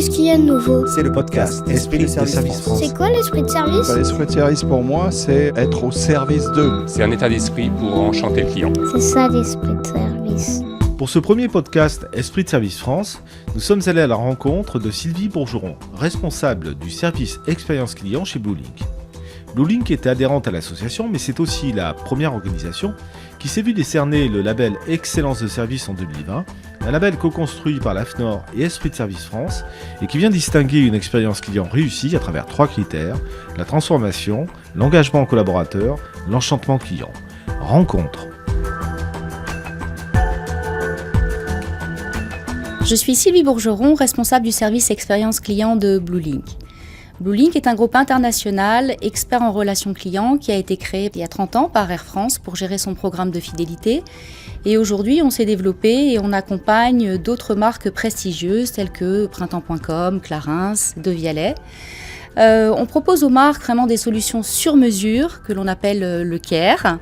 Qu'est-ce qu'il y a de nouveau? C'est le podcast Esprit de Service France. C'est quoi l'esprit de service? L'esprit de service pour moi, c'est être au service d'eux. C'est un état d'esprit pour enchanter le client. C'est ça l'esprit de service. Pour ce premier podcast Esprit de Service France, nous sommes allés à la rencontre de Sylvie Bourgeron, responsable du service expérience client chez Bluelink. Bluelink était adhérente à l'association, mais c'est aussi la première organisation qui s'est vue décerner le label Excellence de service en 2020, un label co-construit par l'AFNOR et Esprit de Service France, et qui vient distinguer une expérience client réussie à travers 3 critères, la transformation, l'engagement collaborateur, l'enchantement client. Rencontre. Je suis Sylvie Bourgeron, responsable du service expérience client de Bluelink. Bluelink est un groupe international, expert en relations clients, qui a été créé il y a 30 ans par Air France pour gérer son programme de fidélité. Et aujourd'hui, on s'est développé et on accompagne d'autres marques prestigieuses telles que Printemps.com, Clarins, Devialet. On propose aux marques vraiment des solutions sur mesure que l'on appelle le CARE.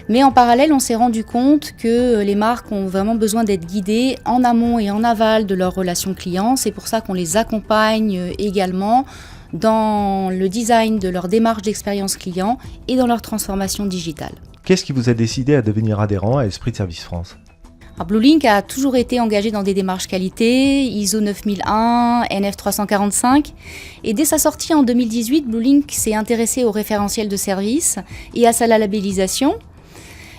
Mais en parallèle, on s'est rendu compte que les marques ont vraiment besoin d'être guidées en amont et en aval de leurs relations clients. C'est pour ça qu'on les accompagne également dans le design de leur démarche d'expérience client et dans leur transformation digitale. Qu'est-ce qui vous a décidé à devenir adhérent à Esprit de Service France ? Alors, Bluelink a toujours été engagé dans des démarches qualité, ISO 9001, NF 345. Et dès sa sortie en 2018, Bluelink s'est intéressé au référentiel de service et à sa labellisation.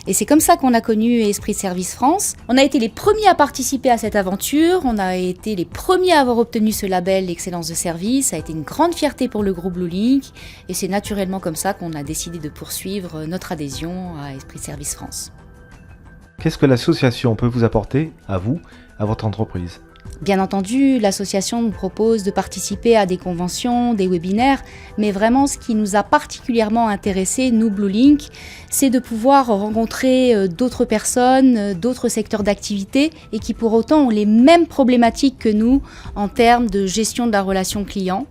Et c'est comme ça qu'on a connu Esprit de Service France. On a été les premiers à participer à cette aventure, on a été les premiers à avoir obtenu ce label Excellence de service. Ça a été une grande fierté pour le groupe Bluelink et c'est naturellement comme ça qu'on a décidé de poursuivre notre adhésion à Esprit de Service France. Qu'est-ce que l'association peut vous apporter, à vous, à votre entreprise ? Bien entendu, l'association nous propose de participer à des conventions, des webinaires, mais vraiment ce qui nous a particulièrement intéressés, nous Bluelink, c'est de pouvoir rencontrer d'autres personnes, d'autres secteurs d'activité et qui pour autant ont les mêmes problématiques que nous en termes de gestion de la relation client.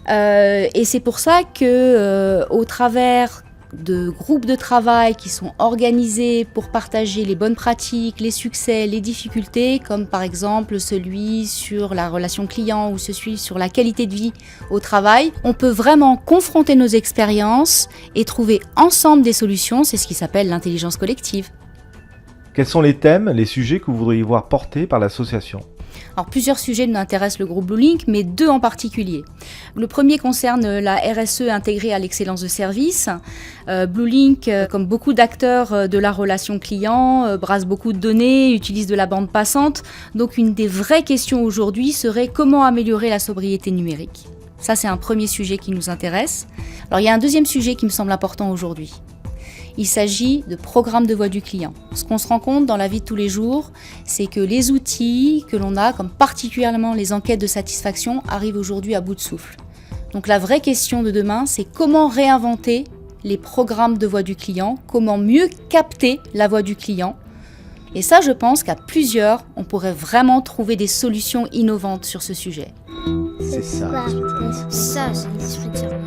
Et c'est pour ça que au travers de groupes de travail qui sont organisés pour partager les bonnes pratiques, les succès, les difficultés, comme par exemple celui sur la relation client ou celui sur la qualité de vie au travail. On peut vraiment confronter nos expériences et trouver ensemble des solutions, c'est ce qui s'appelle l'intelligence collective. Quels sont les thèmes, les sujets que vous voudriez voir portés par l'association ? Alors, plusieurs sujets nous intéressent le groupe Bluelink, mais 2 en particulier. Le premier concerne la RSE intégrée à l'excellence de service. Bluelink, comme beaucoup d'acteurs de la relation client, brasse beaucoup de données, utilise de la bande passante. Donc une des vraies questions aujourd'hui serait comment améliorer la sobriété numérique. Ça, c'est un premier sujet qui nous intéresse. Alors il y a un deuxième sujet qui me semble important aujourd'hui. Il s'agit de programmes de voix du client. Ce qu'on se rend compte dans la vie de tous les jours, c'est que les outils que l'on a, comme particulièrement les enquêtes de satisfaction, arrivent aujourd'hui à bout de souffle. Donc la vraie question de demain, c'est comment réinventer les programmes de voix du client, comment mieux capter la voix du client. Et ça, je pense qu'à plusieurs, on pourrait vraiment trouver des solutions innovantes sur ce sujet. C'est ça l'esprit de service. Ça, c'est l'esprit de service.